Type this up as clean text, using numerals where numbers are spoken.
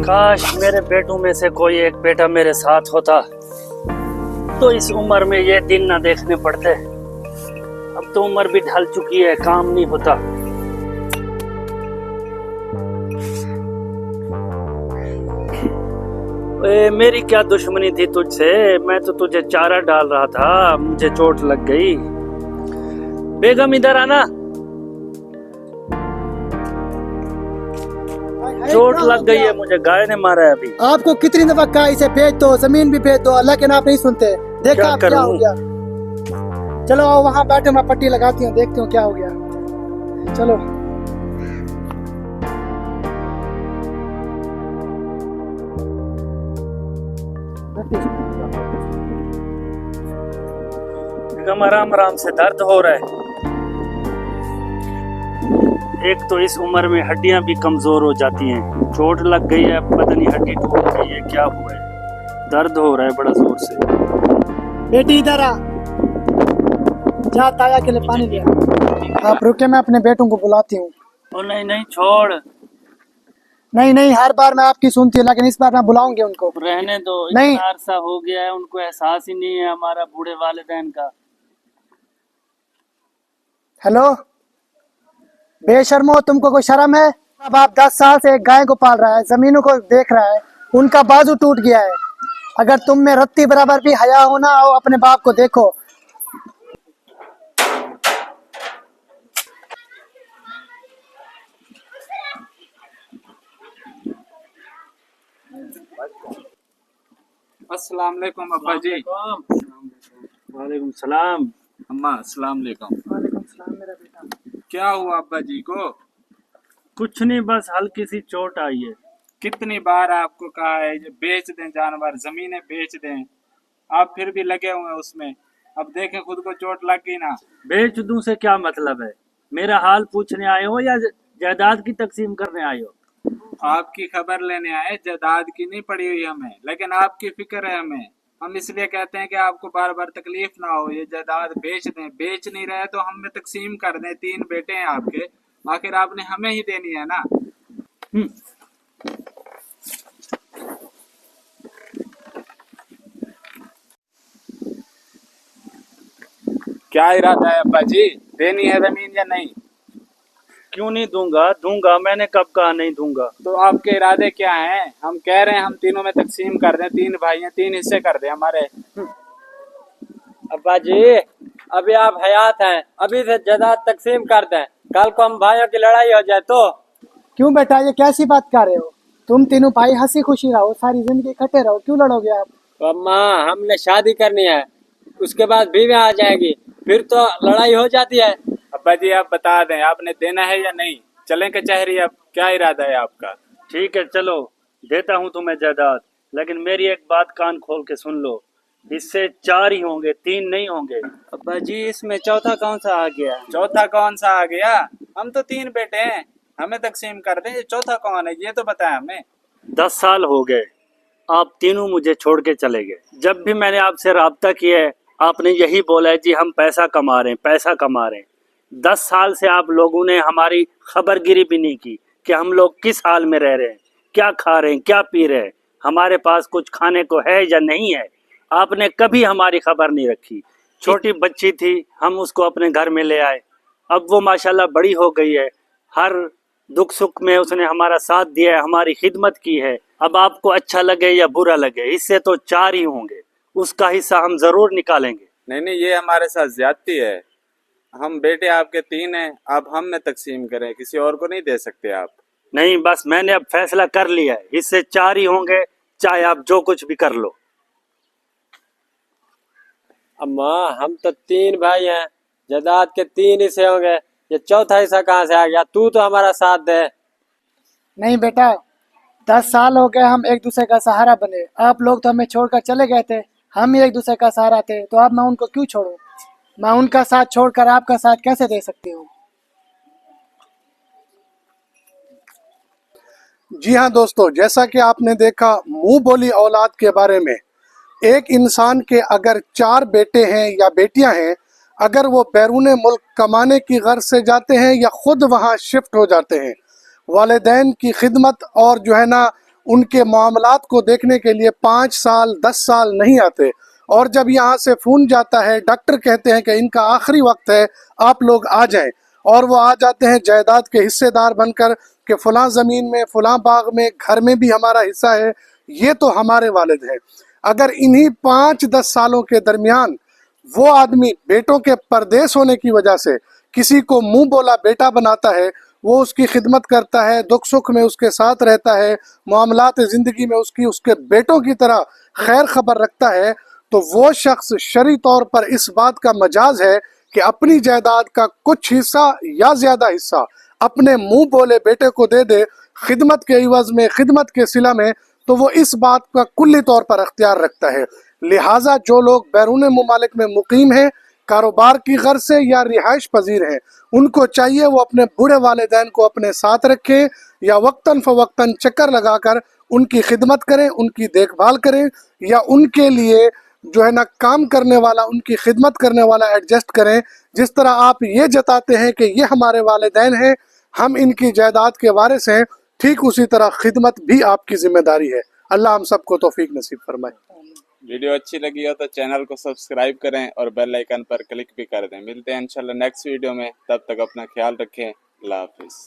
काश मेरे बेटों में से कोई एक बेटा मेरे साथ होता तो इस उम्र में ये दिन ना देखने पड़ते। अब तो उम्र भी ढल चुकी है, काम नहीं होता। मेरी क्या दुश्मनी थी तुझसे, मैं तो तुझे चारा डाल रहा था, मुझे चोट लग गई। बेगम इधर आना, चोट लग गई है मुझे, गाय ने मारा है अभी। आपको कितनी दफा कहा इसे भेज दो, जमीन भी भेज दो, लेकिन आप नहीं सुनते। देखा आप क्या हो गया। चलो आओ वहाँ बैठे, मैं पट्टी लगाती हूँ, देखती हूँ क्या हो गया। चलो बेगम आराम आराम से, दर्द हो रहा है। एक तो इस उम्र में हड्डियां भी कमजोर हो जाती हैं, चोट लग गई है, पता नहीं हड्डी टूट गई है, क्या हुआ है, दर्द हो रहा है बड़ा जोर से। बेटी इधर आ, जा ताया के लिए पानी लिया। आप रुके, मैं अपने बेटों को बुलाती हूँ। ओ नहीं नहीं छोड़, नहीं नहीं, हर बार मैं आपकी सुनती हूँ, लेकिन इस बार मैं बुलाऊंगी उनको। रहने दो, नहीं। इतना अरसा हो गया है, उनको एहसास ही नहीं है हमारा बूढ़े वालिदैन का। हेलो बेशर्मो, तुमको कोई शर्म है? अब आप 10 साल से एक गाय को पाल रहा है, जमीनों को देख रहा है, उनका बाजू टूट गया है। अगर तुम में रत्ती बराबर भी हया हो ना, आओ अपने बाप को देखो। अस्सलाम वालेकुम अब्बा जी। वालेकुम सलाम। अम्मा अस्सलाम वालेकुम। वालेकुम सलाम मेरा बेटा। क्या हुआ अब्बा जी को? कुछ नहीं, बस हल्की सी चोट आई है। कितनी बार आपको कहा है ये बेच दें, जानवर जमीनें बेच दें, आप फिर भी लगे हुए हैं उसमें। अब देखें खुद को चोट लग गई ना। बेच दूं से क्या मतलब है? मेरा हाल पूछने आए हो या जायदाद की तकसीम करने आए हो? आपकी खबर लेने आए, जायदाद की नहीं पड़ी हुई हमें, लेकिन आपकी फिक्र है हमें। हम इसलिए कहते हैं कि आपको बार बार तकलीफ ना हो, ये जायदाद बेच दें। बेच नहीं रहे तो हमें तकसीम कर दें, 3 बेटे हैं आपके, आखिर आपने हमें ही देनी है ना। क्या इरादा है अब्बा जी, देनी है जमीन या नहीं? क्यों नहीं दूंगा, दूंगा, मैंने कब कहा नहीं दूंगा। तो आपके इरादे क्या हैं? हम कह रहे हैं हम तीनों में तकसीम कर दें, 3 भाई हैं, 3 हिस्से कर दें हमारे। अब्बा जी अभी आप हयात हैं, अभी से जायदाद तकसीम कर दें, कल को हम भाइयों की लड़ाई हो जाए तो। क्यों बेटा, ये कैसी बात कर रहे हो? तुम तीनों भाई हंसी खुशी रहो, सारी जिंदगी इकट्ठे रहो, क्यों लड़ोगे आप? तो अम्मा हमने शादी करनी है, उसके बाद बीवी आ जाएगी, फिर तो लड़ाई हो जाती है। अब्बा जी आप बता दें, आपने देना है या नहीं? चलें कचहरी, अब क्या इरादा है आपका? ठीक है चलो, देता हूँ तुम्हें जायदाद, लेकिन मेरी एक बात कान खोल के सुन लो, इससे 4 ही होंगे, 3 नहीं होंगे। अब्बा जी इसमें चौथा कौन सा आ गया? चौथा कौन सा आ गया? हम तो 3 बेटे हैं, हमें तकसीम कर दें, ये चौथा कौन है ये तो बताएं हमें। 10 साल हो गए, आप तीनों मुझे छोड़ के चले गए। जब भी मैंने आपसे राब्ता किया है, आपने यही बोला है जी हम पैसा कमा रहे हैं, पैसा कमा रहे हैं। 10 साल से आप लोगों ने हमारी खबरगिरी भी नहीं की कि हम लोग किस हाल में रह रहे हैं, क्या खा रहे हैं, क्या पी रहे हैं, हमारे पास कुछ खाने को है या नहीं है। आपने कभी हमारी खबर नहीं रखी। छोटी बच्ची थी, हम उसको अपने घर में ले आए, अब वो माशाल्लाह बड़ी हो गई है, हर दुख सुख में उसने हमारा साथ दिया है, हमारी खिदमत की है। अब आपको अच्छा लगे या बुरा लगे, इससे तो 4 ही होंगे, उसका हिस्सा हम जरूर निकालेंगे। नहीं नहीं, ये हमारे साथ ज्यादती है। हम बेटे आपके 3 हैं, अब हम में तकसीम करें, किसी और को नहीं दे सकते आप। नहीं, बस मैंने अब फैसला कर लिया है, इससे 4 ही होंगे, चाहे आप जो कुछ भी कर लो। अम्मा हम तो 3 भाई हैं, जायदाद के 3 हिस्से होंगे, ये चौथा हिस्सा कहाँ से आ गया? तू तो हमारा साथ दे। नहीं बेटा, 10 साल हो गए हम एक दूसरे का सहारा बने, आप लोग तो हमें छोड़कर चले गए थे, हम ही एक दूसरे का सहारा थे, तो अब मैं उनको क्यों छोड़ूं? मैं उनका साथ छोड़कर आपका साथ कैसे दे सकती हूँ? जी हाँ दोस्तों, जैसा कि आपने देखा मुंह बोली औलाद के बारे में, एक इंसान के अगर 4 बेटे हैं या बेटियां हैं, अगर वो बैरून मुल्क कमाने की गर्ज से जाते हैं या खुद वहाँ शिफ्ट हो जाते हैं, वालिदैन की खिदमत और जो है ना उनके मामलात को देखने के लिए 5 साल 10 साल नहीं आते। और जब यहाँ से फ़ोन जाता है, डॉक्टर कहते हैं कि इनका आखिरी वक्त है, आप लोग आ जाएं, और वो आ जाते हैं जायदाद के हिस्सेदार बनकर कि फ़लाँ ज़मीन में, फ़लाँ बाग में, घर में भी हमारा हिस्सा है, ये तो हमारे वालिद हैं। अगर इन्हीं 5-10 सालों के दरमियान वो आदमी बेटों के परदेश होने की वजह से किसी को मुंह बोला बेटा बनाता है, वो उसकी खिदमत करता है, दुख सुख में उसके साथ रहता है, मामलात ज़िंदगी में उसकी उसके बेटों की तरह खैर खबर रखता है, तो वो शख्स शरई तौर पर इस बात का मजाज है कि अपनी जायदाद का कुछ हिस्सा या ज़्यादा हिस्सा अपने मुंह बोले बेटे को दे दे खिदमत के इवज़ में, खिदमत के सिला में, तो वो इस बात का कुल्ली तौर पर अख्तियार रखता है। लिहाजा जो लोग बैरून मुमालिक में मुकीम हैं, कारोबार की गर्ज से या रिहाइश पजीर हैं, उनको चाहिए वो अपने बूढ़े वालिदैन को अपने साथ रखें या वक्तन फ़वक्तन चक्कर लगाकर उनकी खिदमत करें, उनकी देखभाल करें, या उनके लिए जो है ना काम करने वाला, उनकी खिदमत करने वाला एडजस्ट करें। जिस तरह आप ये जताते हैं कि ये हमारे वालिदैन हैं, हम इनकी जायदाद के वारिस हैं, ठीक उसी तरह खिदमत भी आपकी जिम्मेदारी है। अल्लाह हम सबको तौफीक नसीब फरमाए। वीडियो अच्छी लगी हो तो चैनल को सब्सक्राइब करें और बेल आइकन पर क्लिक भी कर दें। मिलते हैं इंशाल्लाह नेक्स्ट वीडियो में, तब तक अपना ख्याल रखें। अल्लाह हाफिज़।